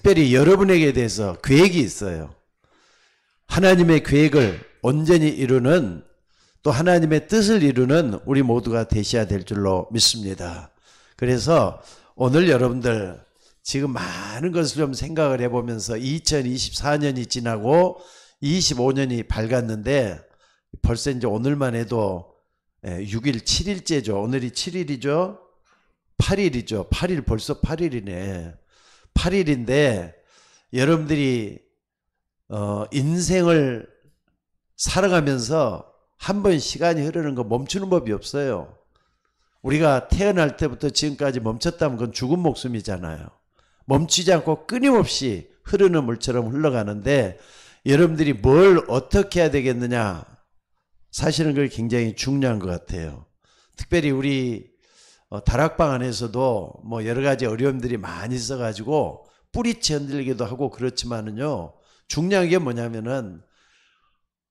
특별히 여러분에게 대해서 계획이 있어요. 하나님의 계획을 온전히 이루는, 또 하나님의 뜻을 이루는 우리 모두가 되셔야 될 줄로 믿습니다. 그래서 오늘 여러분들 지금 많은 것을 좀 생각을 해보면서 2024년이 지나고 25년이 밝았는데 벌써 이제 오늘만 해도 6일 7일째죠. 오늘이 7일이죠. 8일이죠. 8일, 벌써 8일이네. 8일인데 여러분들이 인생을 살아가면서 한 번 시간이 흐르는 거 멈추는 법이 없어요. 우리가 태어날 때부터 지금까지 멈췄다면 그건 죽은 목숨이잖아요. 멈추지 않고 끊임없이 흐르는 물처럼 흘러가는데 여러분들이 뭘 어떻게 해야 되겠느냐, 사실은 그게 굉장히 중요한 것 같아요. 특별히 우리 다락방 안에서도 뭐 여러 가지 어려움들이 많이 있어가지고 뿌리채 흔들기도 하고 그렇지만은요, 중요한 게 뭐냐면은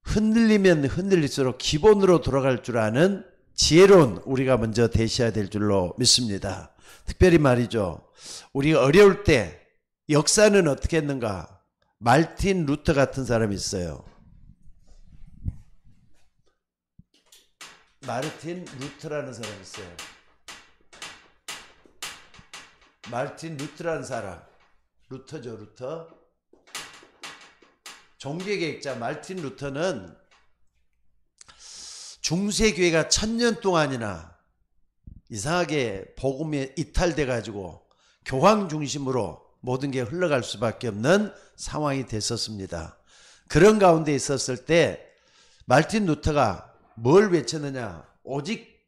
흔들리면 흔들릴수록 기본으로 돌아갈 줄 아는 지혜로운 우리가 먼저 되셔야 될 줄로 믿습니다. 특별히 말이죠, 우리가 어려울 때 역사는 어떻게 했는가. 말틴 루터 같은 사람이 있어요. 마르틴 루터라는 사람이 있어요. 마르틴 루터라는 사람, 루터죠, 루터. 종교개혁자 마르틴 루터는 중세교회가 1000년 동안이나 이상하게 복음에 이탈돼 가지고 교황 중심으로 모든 게 흘러갈 수밖에 없는 상황이 됐었습니다. 그런 가운데 있었을 때 마르틴 루터가 뭘 외쳤느냐, 오직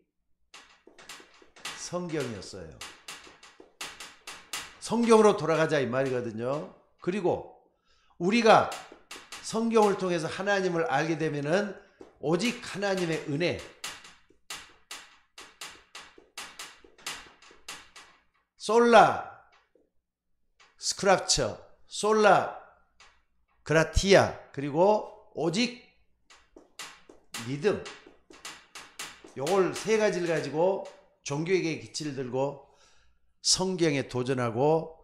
성경이었어요. 성경으로 돌아가자 이 말이거든요. 그리고 우리가 성경을 통해서 하나님을 알게 되면은 오직 하나님의 은혜, 솔라 스크락처, 솔라 그라티아, 그리고 오직 믿음, 요걸 세 가지를 가지고 종교에게 기치를 들고 성경에 도전하고,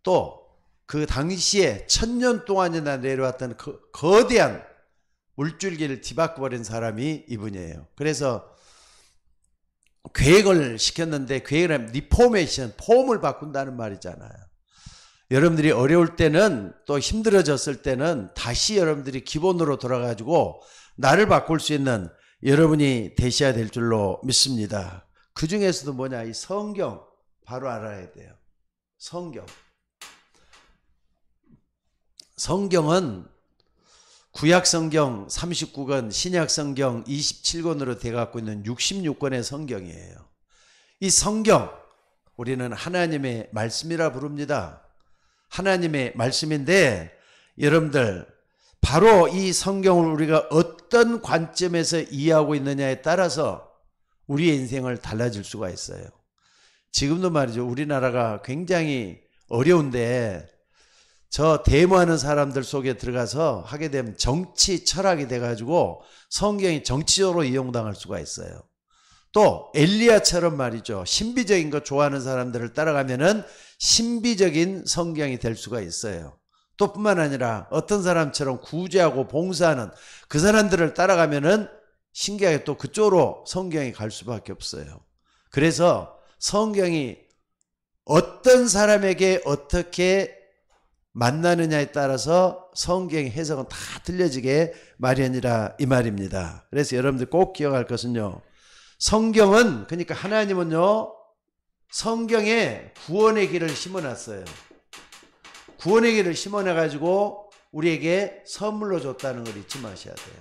또 그 당시에 1000년 동안이나 내려왔던 그 거대한 물줄기를 뒤바꿔버린 사람이 이분이에요. 그래서 계획을 시켰는데, 계획을 하면 리포메이션, 폼을 바꾼다는 말이잖아요. 여러분들이 어려울 때는, 또 힘들어졌을 때는 다시 여러분들이 기본으로 돌아가지고 나를 바꿀 수 있는 여러분이 되셔야 될 줄로 믿습니다. 그 중에서도 뭐냐, 이 성경 바로 알아야 돼요. 성경은 구약성경 39권, 신약성경 27권으로 되어갖고 있는 66권의 성경이에요. 이 성경, 우리는 하나님의 말씀이라 부릅니다. 하나님의 말씀인데, 여러분들 바로 이 성경을 우리가 어떤 관점에서 이해하고 있느냐에 따라서 우리의 인생을 달라질 수가 있어요. 지금도 말이죠, 우리나라가 굉장히 어려운데 저 데모하는 사람들 속에 들어가서 하게 되면 정치 철학이 돼가지고 성경이 정치적으로 이용당할 수가 있어요. 또 엘리야처럼 말이죠, 신비적인 거 좋아하는 사람들을 따라가면은 신비적인 성경이 될 수가 있어요. 또 뿐만 아니라 어떤 사람처럼 구제하고 봉사하는 그 사람들을 따라가면은 신기하게 또 그쪽으로 성경이 갈 수밖에 없어요. 그래서 성경이 어떤 사람에게 어떻게 만나느냐에 따라서 성경의 해석은 다 틀려지게 마련이라 이 말입니다. 그래서 여러분들 꼭 기억할 것은요, 성경은, 그러니까 하나님은요, 성경에 구원의 길을 심어놨어요. 구원의 길을 심어놔가지고 우리에게 선물로 줬다는 걸 잊지 마셔야 돼요.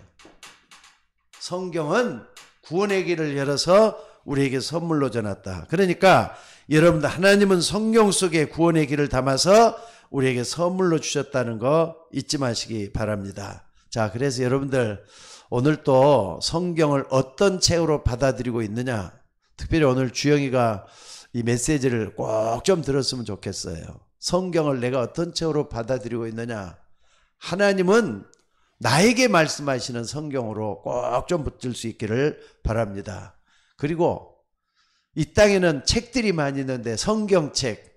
성경은 구원의 길을 열어서 우리에게 선물로 전했다. 그러니까 여러분들, 하나님은 성경 속에 구원의 길을 담아서 우리에게 선물로 주셨다는 거 잊지 마시기 바랍니다. 자, 그래서 여러분들 오늘 또 성경을 어떤 책으로 받아들이고 있느냐, 특별히 오늘 주영이가 이 메시지를 꼭 좀 들었으면 좋겠어요. 성경을 내가 어떤 책으로 받아들이고 있느냐, 하나님은 나에게 말씀하시는 성경으로 꼭 좀 붙들 수 있기를 바랍니다. 그리고 이 땅에는 책들이 많이 있는데 성경책,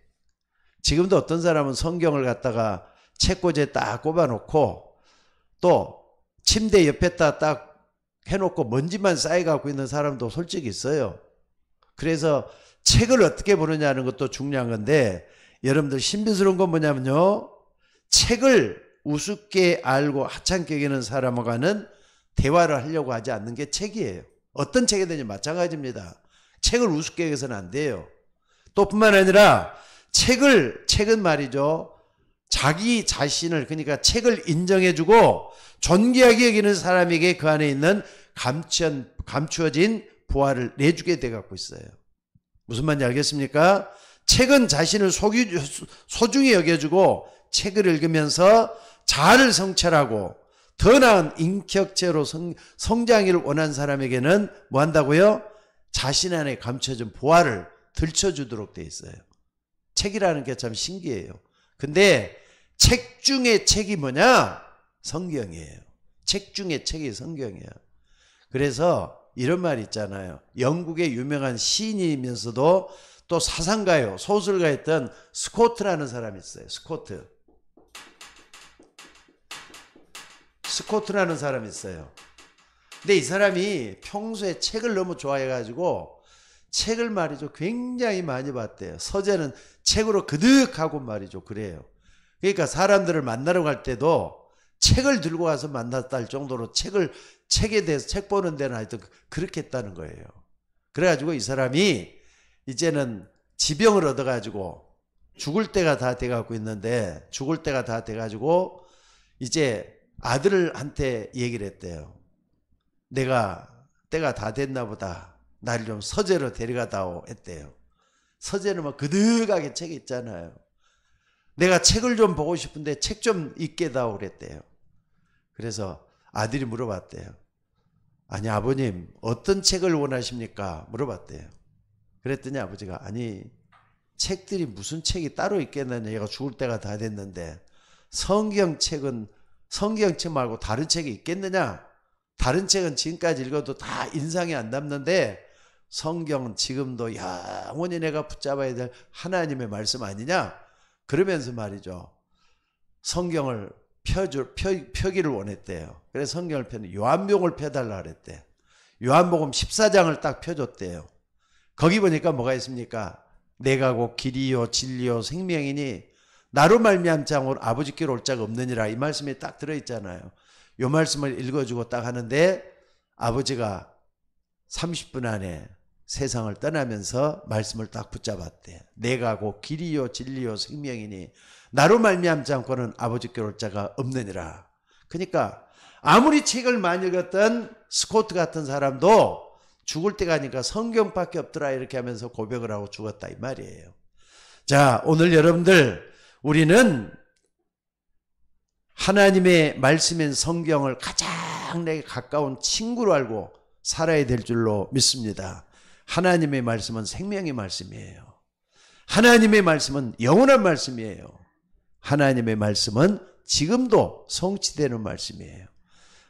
지금도 어떤 사람은 성경을 갖다가 책꽂이에 딱 꼽아놓고 또 침대 옆에다 딱 해놓고 먼지만 쌓여갖고 있는 사람도 솔직히 있어요. 그래서 책을 어떻게 보느냐는 것도 중요한 건데, 여러분들 신비스러운 건 뭐냐면요, 책을 우습게 알고 하찮게 여기는 사람과는 대화를 하려고 하지 않는 게 책이에요. 어떤 책이든지 마찬가지입니다. 책을 우습게 여기서는 안 돼요. 또 뿐만 아니라 책은 말이죠, 자기 자신을, 그러니까 책을 인정해주고 존귀하게 여기는 사람에게 그 안에 있는 감추어진 부활을 내주게 돼 갖고 있어요. 무슨 말인지 알겠습니까? 책은 자신을 소중히 여겨주고 책을 읽으면서 자아를 성찰하고 더 나은 인격체로 성장하기를 원하는 사람에게는 뭐 한다고요? 자신 안에 감춰진 부활을 들춰주도록 돼 있어요. 책이라는 게 참 신기해요. 근데 책 중에 책이 뭐냐? 성경이에요. 책 중에 책이 성경이에요. 그래서 이런 말 있잖아요. 영국의 유명한 시인이면서도 또 사상가요, 소설가였던 스코트라는 사람이 있어요. 스코트라는 사람이 있어요. 근데 이 사람이 평소에 책을 너무 좋아해가지고 책을 말이죠, 굉장히 많이 봤대요. 서재는 책으로 그득하고 말이죠. 그래요. 그러니까 사람들을 만나러 갈 때도 책을 들고 가서 만났다 할 정도로 책에 대해서 책 보는 데는 하여튼 그렇게 했다는 거예요. 그래가지고 이 사람이 이제는 지병을 얻어가지고 죽을 때가 다 돼가고 있는데, 죽을 때가 다 돼가지고 이제 아들한테 얘기를 했대요. 내가 때가 다 됐나 보다. 날 좀 서재로 데려가다오 했대요. 서재는 뭐 그득하게 책이 있잖아요. 내가 책을 좀 보고 싶은데 책 좀 읽게 다오 그랬대요. 그래서 아들이 물어봤대요. 아니 아버님, 어떤 책을 원하십니까? 물어봤대요. 그랬더니 아버지가, 아니 책들이 무슨 책이 따로 있겠느냐, 얘가 죽을 때가 다 됐는데 성경책 말고 다른 책이 있겠느냐? 다른 책은 지금까지 읽어도 다 인상이 안 남는데 성경은 지금도 영원히 내가 붙잡아야 될 하나님의 말씀 아니냐? 그러면서 말이죠, 성경을 펴기를 원했대요. 그래서 성경을 펴는 요한복음을 펴달라 그랬대. 요한복음 14장을 딱 펴줬대요. 거기 보니까 뭐가 있습니까? 내가 곧 길이요 진리요 생명이니 나로 말미암지 않고 아버지께로 올 자가 없느니라, 이 말씀이 딱 들어있잖아요. 이 말씀을 읽어주고 딱 하는데 아버지가 30분 안에 세상을 떠나면서 말씀을 딱 붙잡았대. 내가 곧 길이요 진리요 생명이니 나로 말미암지 않고는 아버지께로 올 자가 없느니라. 그러니까 아무리 책을 많이 읽었던 스코트 같은 사람도 죽을 때 가니까 성경밖에 없더라 이렇게 하면서 고백을 하고 죽었다 이 말이에요. 자, 오늘 여러분들, 우리는 하나님의 말씀인 성경을 가장 내게 가까운 친구로 알고 살아야 될 줄로 믿습니다. 하나님의 말씀은 생명의 말씀이에요. 하나님의 말씀은 영원한 말씀이에요. 하나님의 말씀은 지금도 성취되는 말씀이에요.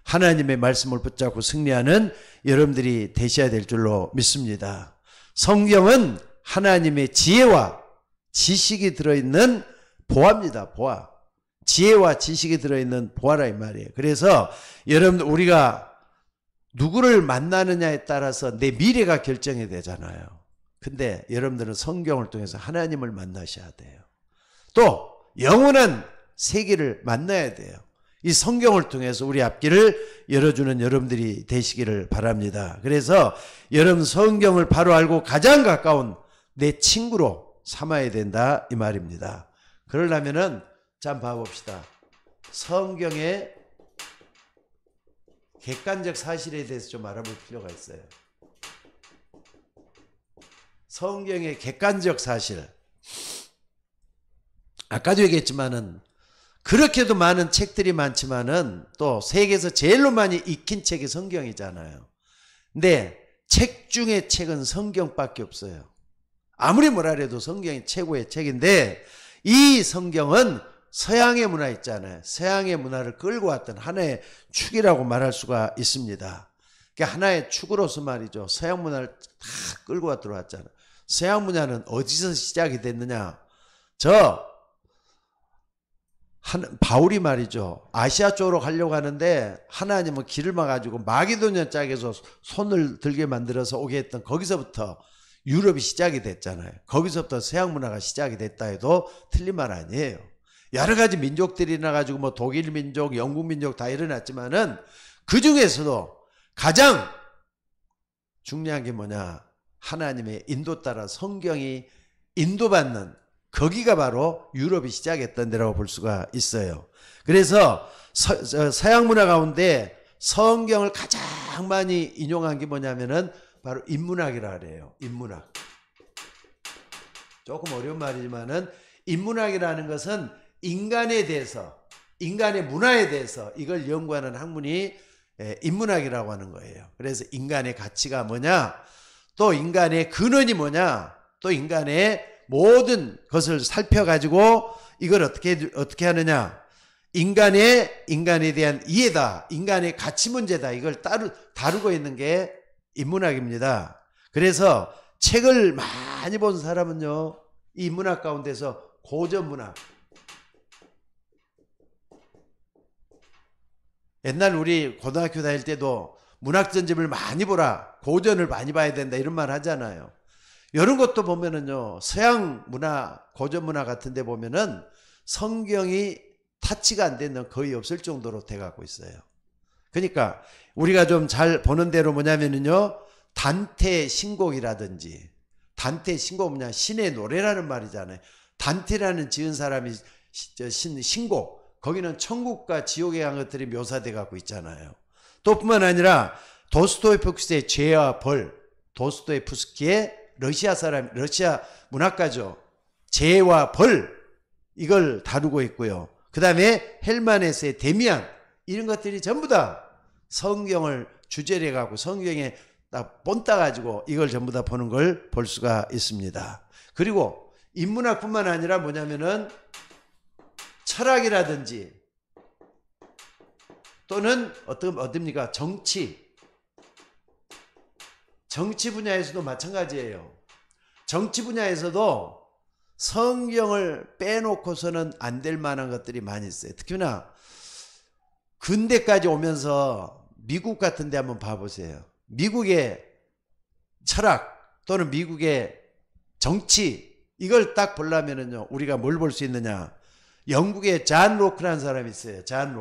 하나님의 말씀을 붙잡고 승리하는 여러분들이 되셔야 될 줄로 믿습니다. 성경은 하나님의 지혜와 지식이 들어있는 보화입니다. 보화. 지혜와 지식이 들어있는 보화라 이 말이에요. 그래서 여러분들, 우리가 누구를 만나느냐에 따라서 내 미래가 결정이 되잖아요. 근데 여러분들은 성경을 통해서 하나님을 만나셔야 돼요. 또 영원한 세계를 만나야 돼요. 이 성경을 통해서 우리 앞길을 열어주는 여러분들이 되시기를 바랍니다. 그래서 여러분, 성경을 바로 알고 가장 가까운 내 친구로 삼아야 된다 이 말입니다. 그러려면은 자, 한번 봐봅시다. 성경의 객관적 사실에 대해서 좀 알아볼 필요가 있어요. 성경의 객관적 사실. 아까도 얘기했지만은 그렇게도 많은 책들이 많지만은 또 세계에서 제일로 많이 읽힌 책이 성경이잖아요. 근데 책 중에 책은 성경밖에 없어요. 아무리 뭐라 해도 성경이 최고의 책인데, 이 성경은 서양의 문화 있잖아요. 서양의 문화를 끌고 왔던 하나의 축이라고 말할 수가 있습니다. 그러니까 하나의 축으로서 말이죠, 서양 문화를 다 끌고 들어왔잖아요. 서양 문화는 어디서 시작이 됐느냐? 바울이 말이죠. 아시아 쪽으로 가려고 하는데 하나님은 길을 막아주고 마게도냐 짝에서 손을 들게 만들어서 오게 했던 거기서부터 유럽이 시작이 됐잖아요. 거기서부터 서양 문화가 시작이 됐다 해도 틀린 말 아니에요. 여러 가지 민족들이 나가지고 뭐 독일 민족, 영국 민족 다 일어났지만은 그 중에서도 가장 중요한 게 뭐냐? 하나님의 인도 따라 성경이 인도받는 거기가 바로 유럽이 시작했던 데라고 볼 수가 있어요. 그래서 서양 문화 가운데 성경을 가장 많이 인용한 게 뭐냐면은 바로 인문학이라 그래요. 인문학. 조금 어려운 말이지만은 인문학이라는 것은 인간에 대해서, 인간의 문화에 대해서 이걸 연구하는 학문이 인문학이라고 하는 거예요. 그래서 인간의 가치가 뭐냐, 또 인간의 근원이 뭐냐, 또 인간의 모든 것을 살펴가지고 이걸 어떻게 하느냐, 인간에 대한 이해다, 인간의 가치 문제다, 이걸 다루고 있는 게 인문학입니다. 그래서 책을 많이 본 사람은요, 이 인문학 가운데서 고전문학, 옛날 우리 고등학교 다닐 때도 문학전집을 많이 보라, 고전을 많이 봐야 된다, 이런 말 하잖아요. 이런 것도 보면은요, 서양 문화, 고전 문화 같은 데 보면은 성경이 타치가 안 되는 거의 없을 정도로 돼 갖고 있어요. 그러니까 우리가 좀 잘 보는 대로 뭐냐면은요, 단테 신곡이라든지, 단테 신곡 뭐냐, 신의 노래라는 말이잖아요. 단테라는 지은 사람이 신곡, 거기는 천국과 지옥에 간 것들이 묘사돼 갖고 있잖아요. 또 뿐만 아니라 도스토옙스키의 죄와 벌, 도스토옙스키의 러시아 문학가죠. 죄와 벌, 이걸 다루고 있고요. 그 다음에 헬만헤스의 데미안, 이런 것들이 전부 다 성경을 주제로 해갖고 성경에 딱 본따 가지고 이걸 전부 다 보는 걸 볼 수가 있습니다. 그리고 인문학뿐만 아니라 뭐냐면은 철학이라든지 또는 어떻습니까? 정치 분야에서도 마찬가지예요. 정치 분야에서도 성경을 빼놓고서는 안 될 만한 것들이 많이 있어요. 특히나 근대까지 오면서 미국 같은 데 한번 봐보세요. 미국의 철학 또는 미국의 정치, 이걸 딱 보려면은요, 우리가 뭘 볼 수 있느냐? 영국의 잔 로크라는 사람이 있어요. 잔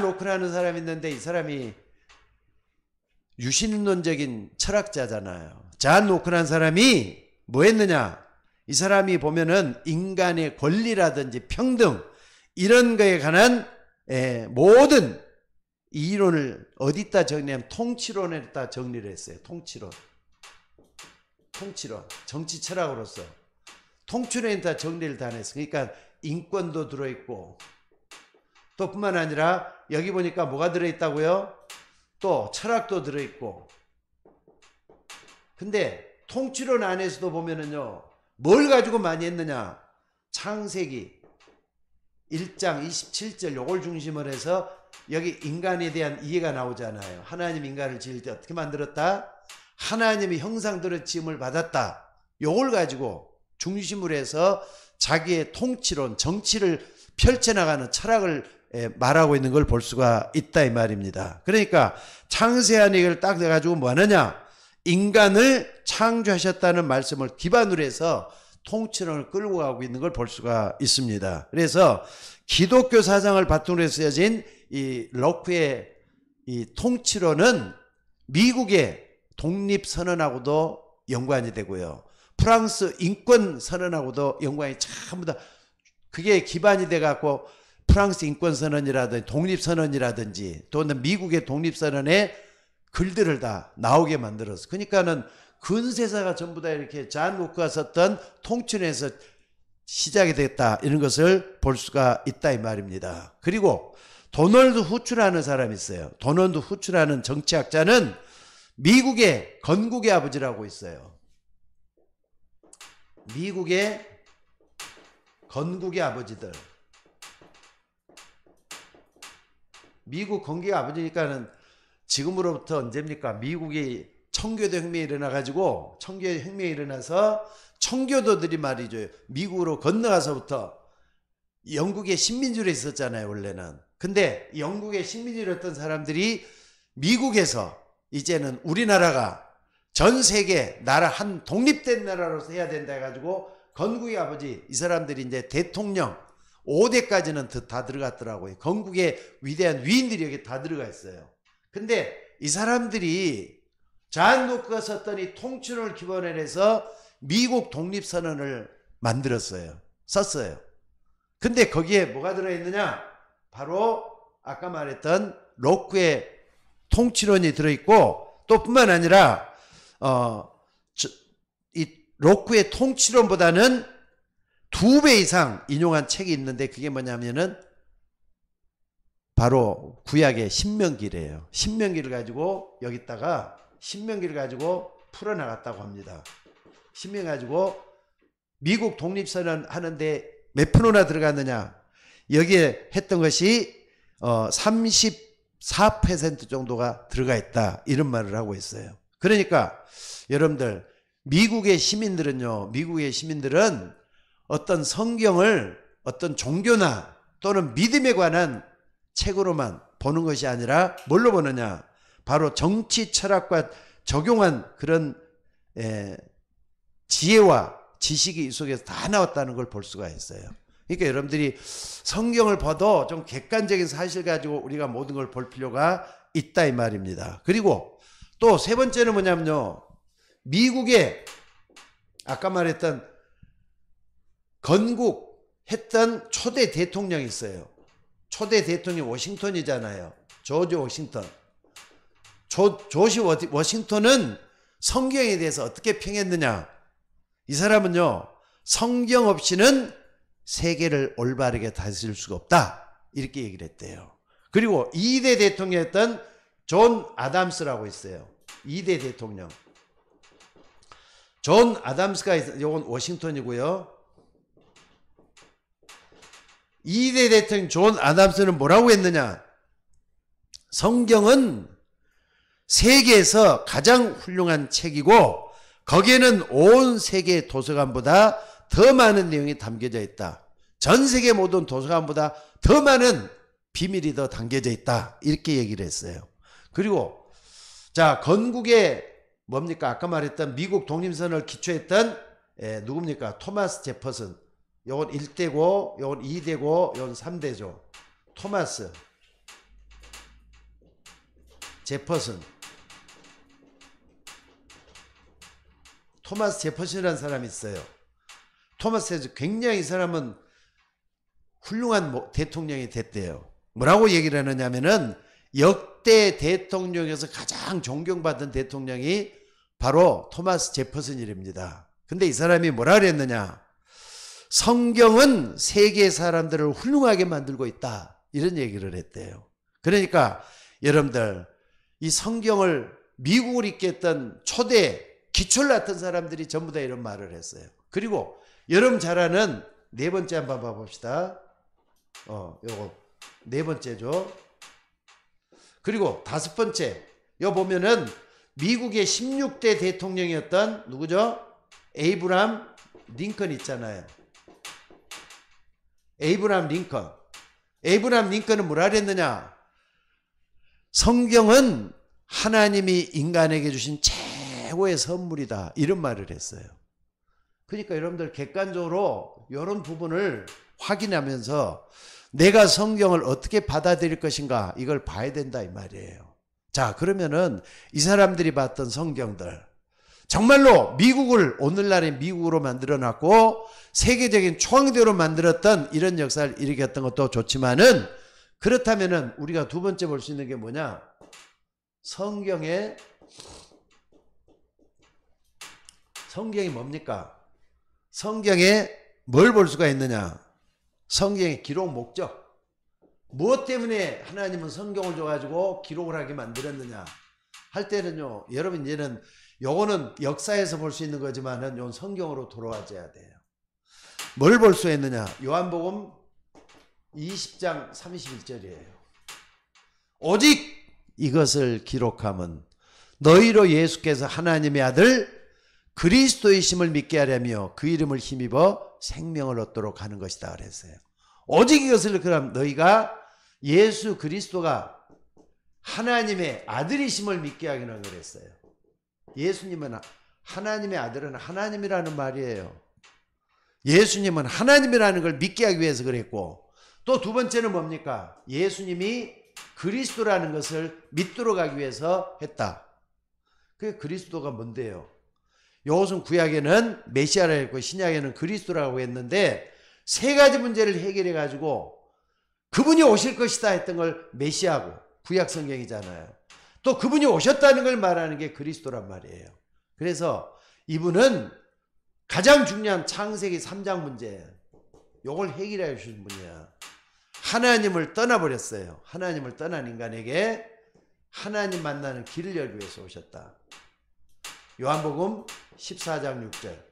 로크라는 사람이 있는데, 이 사람이 유신론적인 철학자잖아요. 잔 로크라는 사람이 뭐 했느냐? 이 사람이 보면은 인간의 권리라든지 평등, 이런 거에 관한 모든 이론을 어디다 정리하면 통치론에다 정리를 했어요. 통치론. 정치 철학으로서 통치론에다 정리를 다 했어요. 그러니까 인권도 들어있고, 또 뿐만 아니라 여기 보니까 뭐가 들어있다고요? 또 철학도 들어있고. 근데 통치론 안에서도 보면은요, 뭘 가지고 많이 했느냐? 창세기 1장 27절 요걸 중심으로 해서 여기 인간에 대한 이해가 나오잖아요. 하나님 인간을 지을 때 어떻게 만들었다? 하나님의 형상대로 지음을 받았다. 요걸 가지고 중심으로 해서 자기의 통치론, 정치를 펼쳐나가는 철학을 말하고 있는 걸 볼 수가 있다, 이 말입니다. 그러니까 창세한 얘기를 딱 내가지고 뭐 하느냐? 인간을 창조하셨다는 말씀을 기반으로 해서 통치론을 끌고 가고 있는 걸 볼 수가 있습니다. 그래서 기독교 사상을 바탕으로 해서 쓰여진 이 로크의 이 통치론은 미국의 독립선언하고도 연관이 되고요, 프랑스 인권선언하고도 연관이 전부 다 그게 기반이 돼 갖고 프랑스 인권선언이라든지 독립선언이라든지 또는 미국의 독립선언에 글들을 다 나오게 만들었어. 그러니까는 근세사가 전부 다 이렇게 잔 로크가 썼던 통치론에서 시작이 됐다, 이런 것을 볼 수가 있다, 이 말입니다. 그리고 도널드 후츠라는 사람이 있어요. 도널드 후츠라는 정치학자는 미국의 건국의 아버지라고 있어요. 미국의 건국의 아버지들. 미국 건국의 아버지니까는 지금으로부터 언제입니까? 미국이 청교도 혁명이 일어나가지고 청교도 혁명이 일어나서 청교도들이 말이죠. 미국으로 건너가서부터 영국의 식민지로 있었잖아요, 원래는. 근데 영국의 식민지로 있던 사람들이 미국에서 이제는 우리나라가 전 세계 나라 한 독립된 나라로서 해야 된다 해가지고 건국의 아버지 이 사람들이 이제 대통령 5대까지는 다 들어갔더라고요. 건국의 위대한 위인들이 여기 다 들어가 있어요. 근데 이 사람들이 잔 노크가 썼던 이 통치론을 기본으로 해서 미국 독립선언을 만들었어요. 썼어요. 근데 거기에 뭐가 들어있느냐? 바로 아까 말했던 로크의 통치론이 들어있고 또 뿐만 아니라 이 로크의 통치론보다는 2배 이상 인용한 책이 있는데 그게 뭐냐면은 바로 구약의 신명기래요. 신명기를 가지고 여기다가 신명기를 가지고 풀어나갔다고 합니다. 신명 가지고 미국 독립선언 하는데 몇 프로나 들어갔느냐? 여기에 했던 것이 34% 정도가 들어가 있다. 이런 말을 하고 있어요. 그러니까 여러분들 미국의 시민들은요. 미국의 시민들은 어떤 성경을 어떤 종교나 또는 믿음에 관한 책으로만 보는 것이 아니라 뭘로 보느냐? 바로 정치 철학과 적용한 그런 지혜와 지식이 이 속에서 다 나왔다는 걸 볼 수가 있어요. 그러니까 여러분들이 성경을 봐도 좀 객관적인 사실 가지고 우리가 모든 걸 볼 필요가 있다 이 말입니다. 그리고 또 세 번째는 뭐냐면요. 미국의 아까 말했던 건국했던 초대 대통령이 있어요. 초대 대통령이 워싱턴이잖아요. 조지 워싱턴. 조지 워싱턴은 성경에 대해서 어떻게 평했느냐? 이 사람은요. 성경 없이는 세계를 올바르게 다스릴 수가 없다. 이렇게 얘기를 했대요. 그리고 2대 대통령이었던 존 아담스라고 있어요. 2대 대통령. 존 아담스가 이건 워싱턴이고요. 2대 대통령 존 아담스는 뭐라고 했느냐? 성경은 세계에서 가장 훌륭한 책이고 거기에는 온 세계 도서관보다 더 많은 내용이 담겨져 있다. 전 세계 모든 도서관보다 더 많은 비밀이 더 담겨져 있다. 이렇게 얘기를 했어요. 그리고 자 건국의 뭡니까? 아까 말했던 미국 독립선언을 기초했던 누굽니까? 토마스 제퍼슨. 요건 1대고 요건 2대고 요건 3대죠. 토마스 제퍼슨. 토마스 제퍼슨이라는 사람이 있어요. 토마스 제퍼슨 굉장히 이 사람은 훌륭한 대통령이 됐대요. 뭐라고 얘기를 하느냐면은 역대 대통령에서 가장 존경받은 대통령이 바로 토마스 제퍼슨이랍니다. 근데 이 사람이 뭐라 그랬느냐? 성경은 세계 사람들을 훌륭하게 만들고 있다. 이런 얘기를 했대요. 그러니까 여러분들 이 성경을 미국을 이끌었던 초대 기초를 낳던 사람들이 전부 다 이런 말을 했어요. 그리고 여러분 잘 아는 네 번째 한번 봐봅시다. 요거 네 번째죠. 그리고 다섯 번째 요 보면은 미국의 16대 대통령이었던 누구죠? 에이브람 링컨 있잖아요. 에이브람 링컨. 에이브람 링컨은 뭐라 그랬느냐? 성경은 하나님이 인간에게 주신 최고의 선물이다. 이런 말을 했어요. 그러니까 여러분들 객관적으로 이런 부분을 확인하면서 내가 성경을 어떻게 받아들일 것인가 이걸 봐야 된다 이 말이에요. 자 그러면은 이 사람들이 봤던 성경들 정말로 미국을 오늘날의 미국으로 만들어놨고 세계적인 초강대로 만들었던 이런 역사를 일으켰던 것도 좋지만은 그렇다면은 우리가 두 번째 볼 수 있는 게 뭐냐? 성경이 뭡니까? 성경에 뭘 볼 수가 있느냐? 성경의 기록 목적. 무엇 때문에 하나님은 성경을 줘가지고 기록을 하게 만들었느냐? 할 때는요, 여러분 이제는 요거는 역사에서 볼 수 있는 거지만은 요 성경으로 돌아와줘야 돼요. 뭘 볼 수 있느냐? 요한복음 20장 31절이에요. 오직 이것을 기록함은 너희로 예수께서 하나님의 아들 그리스도이심을 믿게 하려며 그 이름을 힘입어 생명을 얻도록 하는 것이다 그랬어요. 오직 이것을 그럼 너희가 예수 그리스도가 하나님의 아들이심을 믿게 하기는 그랬어요. 예수님은 하나님의 아들은 하나님이라는 말이에요. 예수님은 하나님이라는 걸 믿게 하기 위해서 그랬고, 또 두 번째는 뭡니까? 예수님이 그리스도라는 것을 믿도록 하기 위해서 했다. 그 그리스도가 뭔데요? 요것은 구약에는 메시아라고 했고 신약에는 그리스도라고 했는데 세 가지 문제를 해결해 가지고 그분이 오실 것이다 했던 걸 메시아고 구약 성경이잖아요. 또 그분이 오셨다는 걸 말하는 게 그리스도란 말이에요. 그래서 이분은 가장 중요한 창세기 3장 문제예요. 요걸 해결해 주신 분이야. 하나님을 떠나버렸어요. 하나님을 떠난 인간에게 하나님 만나는 길을 열기 위해서 오셨다. 요한복음 14장 6절.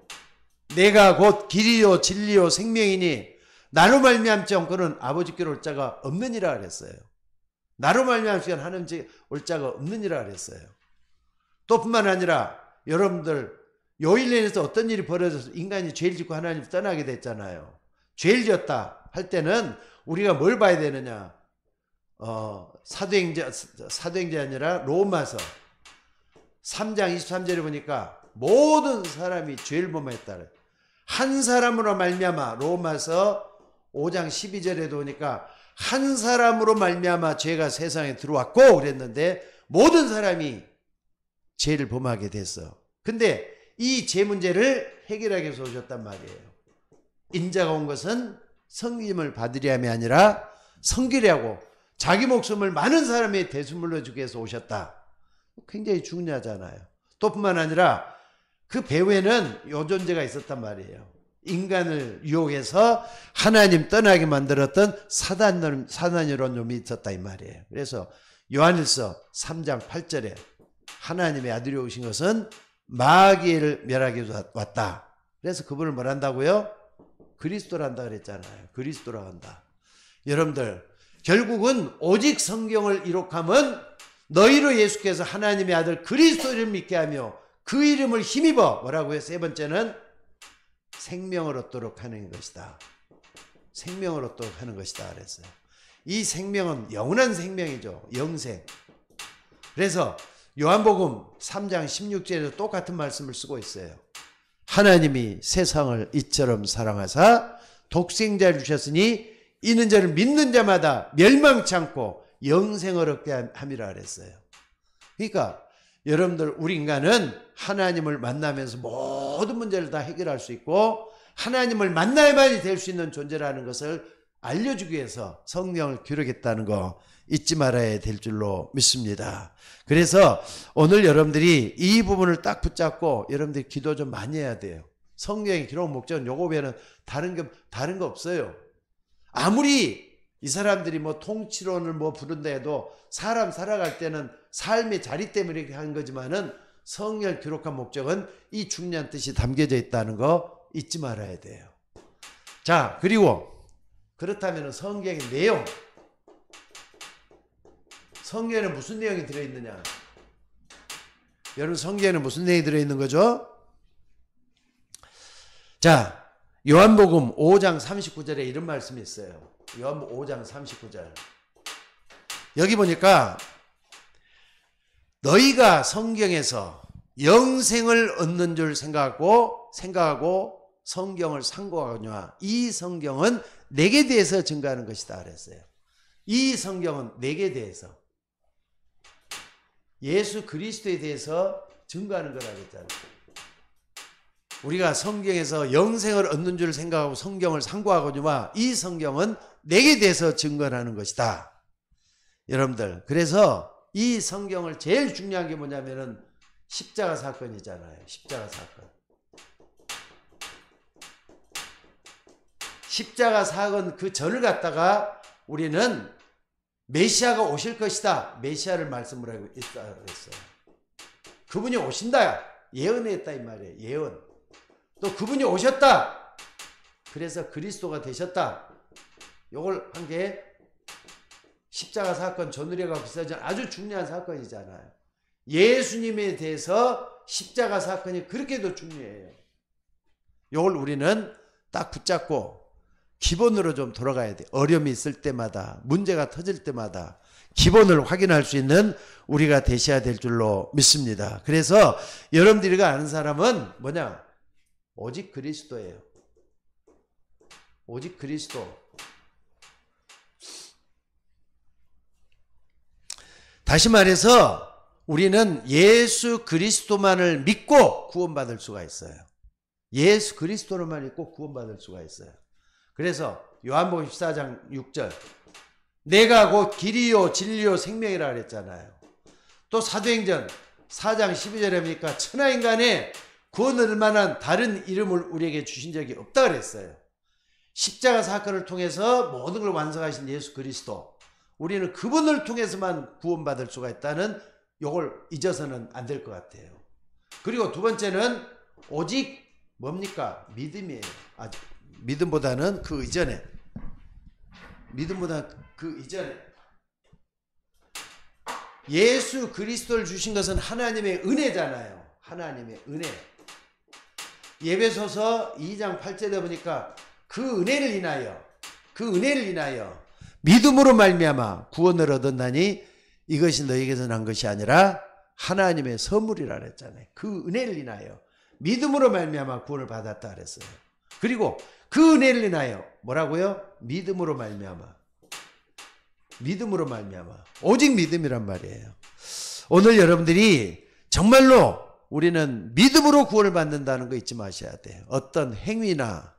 내가 곧 길이요 진리요 생명이니 나로 말미암지 않고는 아버지께로 올 자가 없느니라 그랬어요. 나로 말미암지 않고는 하나님께 올 자가 없느니라 그랬어요. 또 뿐만 아니라 여러분들 요일년에서 어떤 일이 벌어져서 인간이 죄를 짓고 하나님을 떠나게 됐잖아요. 죄를 지었다 할 때는 우리가 뭘 봐야 되느냐? 사도행전 아니라 로마서 3장 23절에 보니까 모든 사람이 죄를 범했다. 한 사람으로 말미암아 로마서 5장 12절에도 보니까 한 사람으로 말미암아 죄가 세상에 들어왔고 그랬는데 모든 사람이 죄를 범하게 됐어. 근데 이 죄 문제를 해결하기 위해서 오셨단 말이에요. 인자가 온 것은 성김을 받으려 함이 아니라 성기려고 자기 목숨을 많은 사람의 대수물로 주기 위해서 오셨다. 굉장히 중요하잖아요. 또 뿐만 아니라 그 배후에는 요 존재가 있었단 말이에요. 인간을 유혹해서 하나님 떠나게 만들었던 사단이라는 놈이 있었다 이 말이에요. 그래서 요한일서 3장 8절에 하나님의 아들이 오신 것은 마귀를 멸하기 위해서 왔다. 그래서 그분을 뭘 한다고요? 그리스도란다 그랬잖아요. 그리스도라고 한다. 여러분들 결국은 오직 성경을 이룩하면 너희로 예수께서 하나님의 아들 그리스도를 믿게 하며 그 이름을 힘입어 뭐라고요? 세 번째는 생명을 얻도록 하는 것이다. 생명을 얻도록 하는 것이다 그랬어요. 이 생명은 영원한 생명이죠. 영생. 그래서 요한복음 3장 16절에도 똑같은 말씀을 쓰고 있어요. 하나님이 세상을 이처럼 사랑하사 독생자를 주셨으니 이는 저를 믿는 자마다 멸망치 않고 영생을 얻게 함이라 그랬어요. 그러니까 여러분들 우리 인간은 하나님을 만나면서 모든 문제를 다 해결할 수 있고 하나님을 만나야만이 될 수 있는 존재라는 것을 알려주기 위해서 성령을 기록했다는 거 잊지 말아야 될 줄로 믿습니다. 그래서 오늘 여러분들이 이 부분을 딱 붙잡고 여러분들이 기도 좀 많이 해야 돼요. 성경의 기록 목적은 요거 외에는 다른 거 없어요. 아무리 이 사람들이 뭐 통치론을 뭐 부른다 해도 사람 살아갈 때는 삶의 자리 때문에 이렇게 한 거지만은 성경을 기록한 목적은 이 중요한 뜻이 담겨져 있다는 거 잊지 말아야 돼요. 자, 그리고 그렇다면 성경의 내용, 성경에는 무슨 내용이 들어있느냐? 여러분 성경에는 무슨 내용이 들어있는 거죠? 자, 요한복음 5장 39절에 이런 말씀이 있어요. 요한복음 5장 39절. 여기 보니까 너희가 성경에서 영생을 얻는 줄 생각하고 성경을 상고하거니와 이 성경은 내게 대해서 증거하는 것이다 그랬어요. 이 성경은 내게 대해서 예수 그리스도에 대해서 증거하는 거라고 했잖아요. 우리가 성경에서 영생을 얻는 줄 생각하고 성경을 상고하거니와 이 성경은 내게 대해서 증거하는 것이다. 여러분들 그래서 이 성경을 제일 중요한 게 뭐냐면은 십자가 사건이잖아요. 십자가 사건. 십자가 사건 그 전을 갖다가 우리는 메시아가 오실 것이다. 메시아를 말씀을 하고 있다고 했어요. 그분이 오신다. 예언했다 이 말이에요. 예언. 또 그분이 오셨다. 그래서 그리스도가 되셨다. 요걸 한 게 십자가 사건 전우리가 비싸지 아주 중요한 사건이잖아요. 예수님에 대해서 십자가 사건이 그렇게도 중요해요. 이걸 우리는 딱 붙잡고 기본으로 좀 돌아가야 돼. 어려움이 있을 때마다, 문제가 터질 때마다 기본을 확인할 수 있는 우리가 되셔야 될 줄로 믿습니다. 그래서 여러분들이 아는 사람은 뭐냐? 오직 그리스도예요. 오직 그리스도. 다시 말해서 우리는 예수 그리스도만을 믿고 구원받을 수가 있어요. 예수 그리스도로만 믿고 구원받을 수가 있어요. 그래서 요한복음 14장 6절 내가 곧 길이요 진리요 생명이라 그랬잖아요. 또 사도행전 4장 12절에 보니까 천하인간에 구원을 만한 다른 이름을 우리에게 주신 적이 없다 그랬어요. 십자가 사건을 통해서 모든 걸 완성하신 예수 그리스도, 우리는 그분을 통해서만 구원받을 수가 있다는 요걸 잊어서는 안 될 것 같아요. 그리고 두 번째는 오직 뭡니까? 믿음이에요. 믿음보다는 그 이전에, 믿음보다 그 이전에 예수 그리스도를 주신 것은 하나님의 은혜잖아요. 하나님의 은혜. 예배소서 2장 8절에 보니까 그 은혜를 인하여 믿음으로 말미암아 구원을 얻었나니 이것이 너에게서 난 것이 아니라 하나님의 선물이라 그랬잖아요. 그 은혜를 인하여 믿음으로 말미암아 구원을 받았다 그랬어요. 그리고 그 은혜를 인하여 뭐라고요? 믿음으로 말미암아. 오직 믿음이란 말이에요. 오늘 여러분들이 정말로 우리는 믿음으로 구원을 받는다는 거 잊지 마셔야 돼요. 어떤 행위나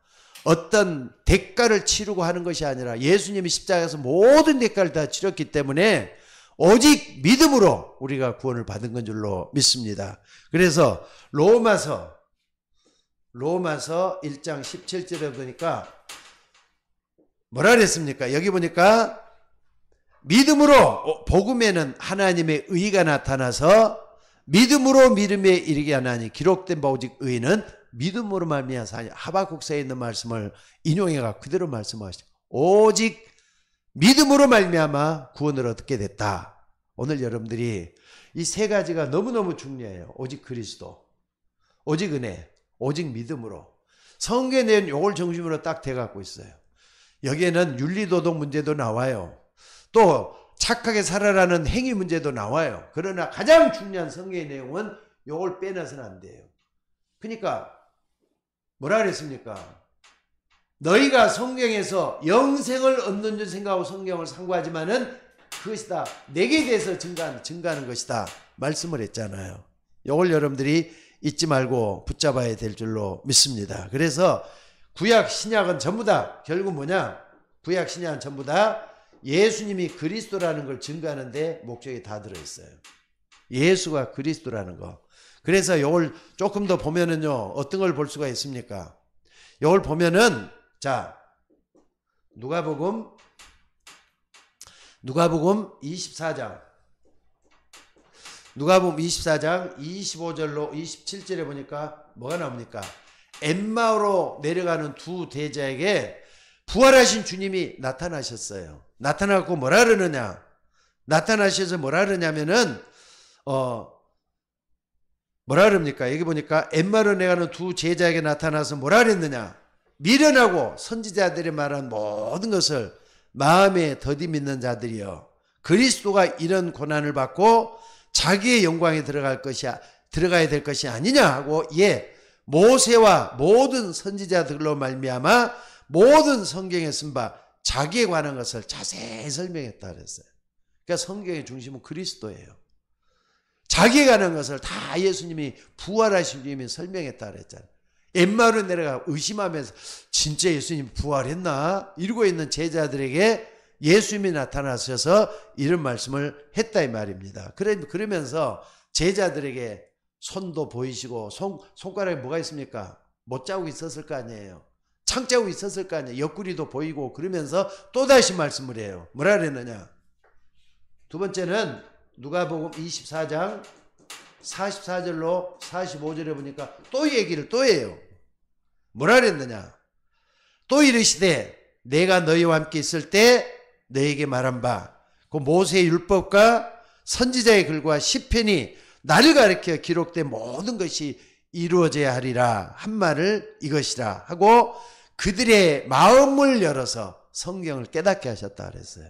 어떤 대가를 치르고 하는 것이 아니라 예수님이 십자가에서 모든 대가를 다 치렀기 때문에 오직 믿음으로 우리가 구원을 받은 건 줄로 믿습니다. 그래서 로마서 1장 17절에 보니까 뭐라 그랬습니까? 여기 보니까 믿음으로 복음에는 하나님의 의가 나타나서 믿음으로 믿음에 이르게 하나니 기록된 바 오직 의는 믿음으로 말미암아. 하박국서에 있는 말씀을 인용해가 그대로 말씀하시죠. 오직 믿음으로 말미암아 구원을 얻게 됐다. 오늘 여러분들이 이 세 가지가 너무너무 중요해요. 오직 그리스도, 오직 은혜, 오직 믿음으로. 성경에 내는 요걸 중심으로 딱 돼갖고 있어요. 여기에는 윤리도덕 문제도 나와요. 또 착하게 살아라는 행위 문제도 나와요. 그러나 가장 중요한 성경의 내용은 요걸 빼놔서는 안 돼요. 그러니까 뭐라 그랬습니까? 너희가 성경에서 영생을 얻는 줄 생각하고 성경을 상고하지만은 그것이 다 내게 대해서 증가하는 것이다 말씀을 했잖아요. 이걸 여러분들이 잊지 말고 붙잡아야 될 줄로 믿습니다. 그래서 구약 신약은 전부 다 결국 뭐냐? 구약 신약은 전부 다 예수님이 그리스도라는 걸 증거하는 데 목적이 다 들어있어요. 예수가 그리스도라는 거. 그래서 이걸 조금 더 보면은요, 어떤 걸 볼 수가 있습니까? 이걸 보면은, 자, 누가복음 24장. 누가복음 24장 25절로 27절에 보니까 뭐가 나옵니까? 엠마오로 내려가는 두 대자에게 부활하신 주님이 나타나셨어요. 나타나고 뭐라 그러느냐? 나타나셔서 뭐라 그러냐면은, 뭐라 그럽니까? 여기 보니까 엠마오로 내려가는 두 제자에게 나타나서 뭐라 그랬느냐? 미련하고 선지자들이 말한 모든 것을 마음에 더디 믿는 자들이여, 그리스도가 이런 고난을 받고 자기의 영광에 들어가야 될 것이 아니냐 하고, 모세와 모든 선지자들로 말미암아 모든 성경에 쓴 바 자기에 관한 것을 자세히 설명했다 그랬어요. 그러니까 성경의 중심은 그리스도예요. 자기에 관한 것을 다 예수님이 부활하신 주님이 설명했다 그랬잖아요. 엠마오로 내려가 의심하면서 진짜 예수님 부활했나? 이러고 있는 제자들에게 예수님이 나타나셔서 이런 말씀을 했다 이 말입니다. 그러면서 제자들에게 손도 보이시고 손가락에 뭐가 있습니까? 못자국 있었을 거 아니에요. 창자국 있었을 거 아니에요. 옆구리도 보이고. 그러면서 또다시 말씀을 해요. 뭐라 그랬느냐? 두 번째는 누가복음 24장 44절로 45절에 보니까 또 얘기를 또 해요. 뭐라 그랬느냐? 또 이르시되 내가 너희와 함께 있을 때 너희에게 말한 바 그 모세의 율법과 선지자의 글과 시편이 나를 가리켜 기록된 모든 것이 이루어져야 하리라 한 말을 이것이라 하고 그들의 마음을 열어서 성경을 깨닫게 하셨다 그랬어요.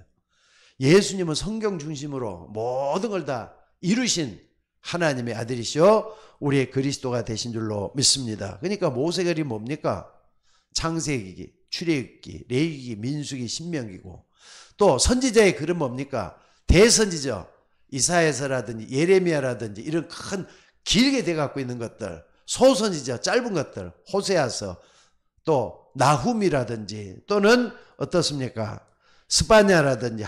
예수님은 성경 중심으로 모든 걸 다 이루신 하나님의 아들이시오 우리의 그리스도가 되신 줄로 믿습니다. 그러니까 모세글이 뭡니까? 창세기, 출애굽기, 레위기, 민수기, 신명기고 또 선지자의 글은 뭡니까? 대선지죠. 이사야서라든지 예레미야라든지 이런 큰 길게 돼 갖고 있는 것들, 소선지자 짧은 것들, 호세아서, 또 나훔이라든지 또는 어떻습니까? 스바냐라든지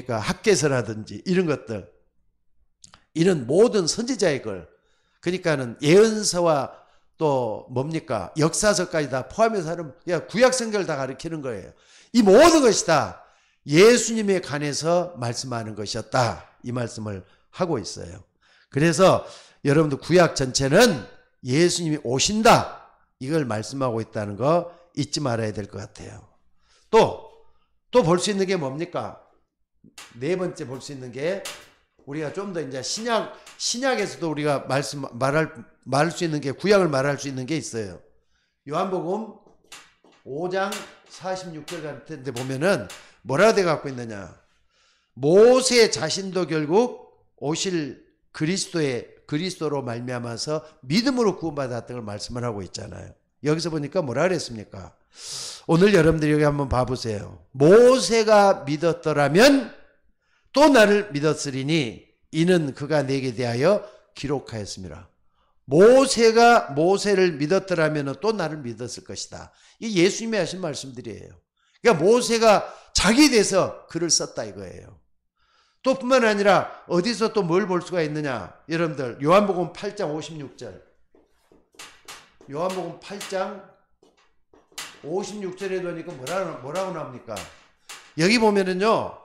학개서라든지 이런 것들, 이런 모든 선지자의 글, 그러니까는 예언서와 또 뭡니까? 역사서까지 다 포함해서 하는 구약 성경을 다 가리키는 거예요. 이 모든 것이 다 예수님에 관해서 말씀하는 것이었다. 이 말씀을 하고 있어요. 그래서 여러분들 구약 전체는 예수님이 오신다. 이걸 말씀하고 있다는 거 잊지 말아야 될 것 같아요. 또 볼 수 있는 게 뭡니까? 네 번째 볼 수 있는 게 우리가 좀 더 이제 신약에서도 우리가 말할 수 있는 게 구약을 말할 수 있는 게 있어요. 요한복음 5장 46절 같은데 보면은 뭐라 돼 갖고 있느냐? 모세 자신도 결국 오실 그리스도로 말미암아서 믿음으로 구원받았던 걸 말씀을 하고 있잖아요. 여기서 보니까 뭐라 그랬습니까? 오늘 여러분들이 여기 한번 봐보세요. 모세가 믿었더라면 또 나를 믿었으리니 이는 그가 내게 대하여 기록하였습니다. 모세가 모세를 믿었더라면 또 나를 믿었을 것이다. 이게 예수님이 하신 말씀들이에요. 그러니까 모세가 자기에 대해서 글을 썼다 이거예요. 또 뿐만 아니라 어디서 또 뭘 볼 수가 있느냐? 여러분들 요한복음 8장 56절, 요한복음 8장 56절에 보니까 뭐라고 나옵니까? 여기 보면은요,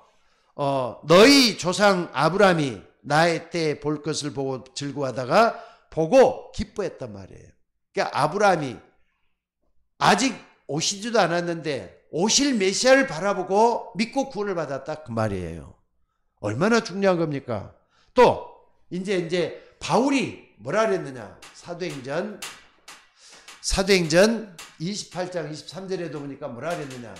너희 조상 아브라함이 나의 때에 볼 것을 보고 즐거워하다가 보고 기뻐했단 말이에요. 그러니까 아브라함이 아직 오시지도 않았는데 오실 메시아를 바라보고 믿고 구원을 받았다 그 말이에요. 얼마나 중요한 겁니까? 또 이제 바울이 뭐라 그랬느냐? 사도행전 28장 23절에도 보니까 뭐라 그랬느냐?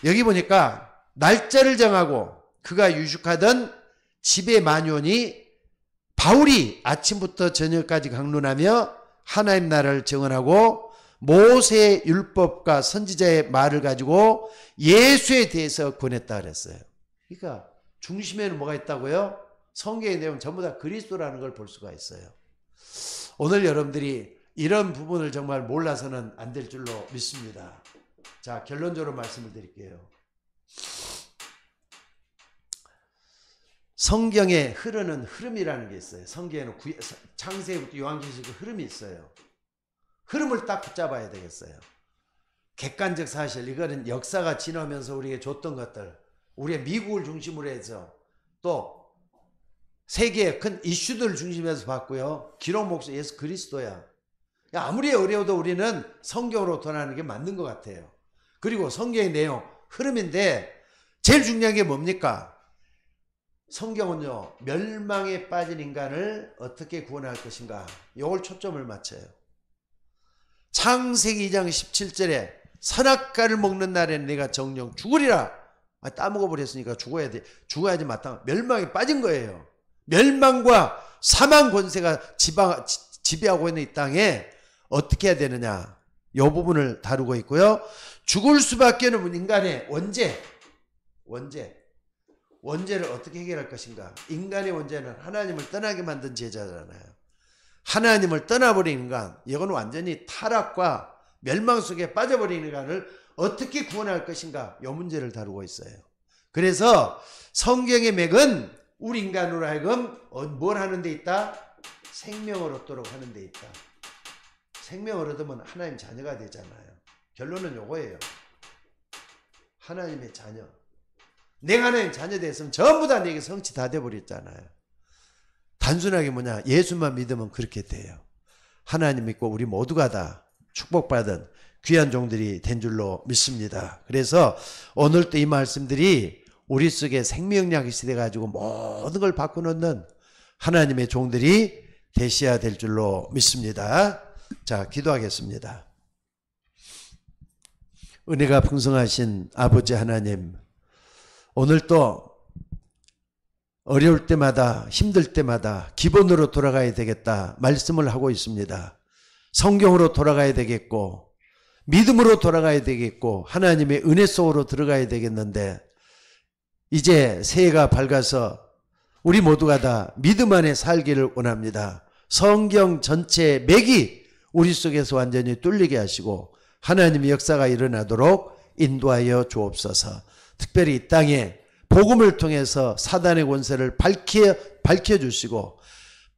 여기 보니까 날짜를 정하고 그가 유숙하던 집의 만원이 바울이 아침부터 저녁까지 강론하며 하나님 나라를 증언하고 모세의 율법과 선지자의 말을 가지고 예수에 대해서 권했다 그랬어요. 그러니까 중심에는 뭐가 있다고요? 성경의 내용 전부 다 그리스도라는 걸 볼 수가 있어요. 오늘 여러분들이 이런 부분을 정말 몰라서는 안 될 줄로 믿습니다. 자, 결론적으로 말씀을 드릴게요. 성경에 흐르는 흐름이라는 게 있어요. 성경에는 창세기부터 요한계시록 흐름이 있어요. 흐름을 딱 붙잡아야 되겠어요. 객관적 사실, 이거는 역사가 지나면서 우리에게 줬던 것들, 우리의 미국을 중심으로 해서 또 세계의 큰 이슈들을 중심해서 봤고요. 기록 목적 예수 그리스도야. 아무리 어려워도 우리는 성경으로 돌아가는 게 맞는 것 같아요. 그리고 성경의 내용, 흐름인데 제일 중요한 게 뭡니까? 성경은요, 멸망에 빠진 인간을 어떻게 구원할 것인가, 이걸 초점을 맞춰요. 창세기 2장 17절에 선악과를 먹는 날에는 내가 정령 죽으리라. 따먹어버렸으니까 죽어야지 마땅. 멸망에 빠진 거예요. 멸망과 사망 권세가 지배하고 있는 이 땅에 어떻게 해야 되느냐, 이 부분을 다루고 있고요. 죽을 수밖에 없는 인간의 원죄를 어떻게 해결할 것인가. 인간의 원죄는 하나님을 떠나게 만든 죄잖아요. 하나님을 떠나버린 인간, 이건 완전히 타락과 멸망 속에 빠져버린 인간을 어떻게 구원할 것인가, 이 문제를 다루고 있어요. 그래서 성경의 맥은 우리 인간으로 하여금 뭘 하는 데 있다? 생명을 얻도록 하는 데 있다. 생명을 얻으면 하나님 자녀가 되잖아요. 결론은 요거예요. 하나님의 자녀. 내가 하나님 자녀 됐으면 전부 다 내게 성취 다 돼버렸잖아요. 단순하게 뭐냐, 예수만 믿으면 그렇게 돼요. 하나님 믿고 우리 모두가 다 축복받은 귀한 종들이 된 줄로 믿습니다. 그래서 오늘 또 이 말씀들이 우리 속에 생명력이 있어가지고 모든 걸 바꿔놓는 하나님의 종들이 되셔야 될 줄로 믿습니다. 자, 기도하겠습니다. 은혜가 풍성하신 아버지 하나님, 오늘 또 어려울 때마다 힘들 때마다 기본으로 돌아가야 되겠다 말씀을 하고 있습니다. 성경으로 돌아가야 되겠고 믿음으로 돌아가야 되겠고 하나님의 은혜 속으로 들어가야 되겠는데, 이제 새해가 밝아서 우리 모두가 다 믿음 안에 살기를 원합니다. 성경 전체의 맥이 우리 속에서 완전히 뚫리게 하시고 하나님의 역사가 일어나도록 인도하여 주옵소서. 특별히 이 땅에 복음을 통해서 사단의 권세를 밝혀주시고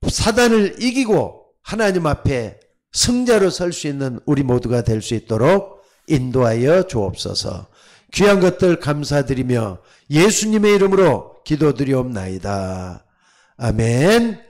사단을 이기고 하나님 앞에 승자로 설 수 있는 우리 모두가 될 수 있도록 인도하여 주옵소서. 귀한 것들 감사드리며 예수님의 이름으로 기도드리옵나이다. 아멘.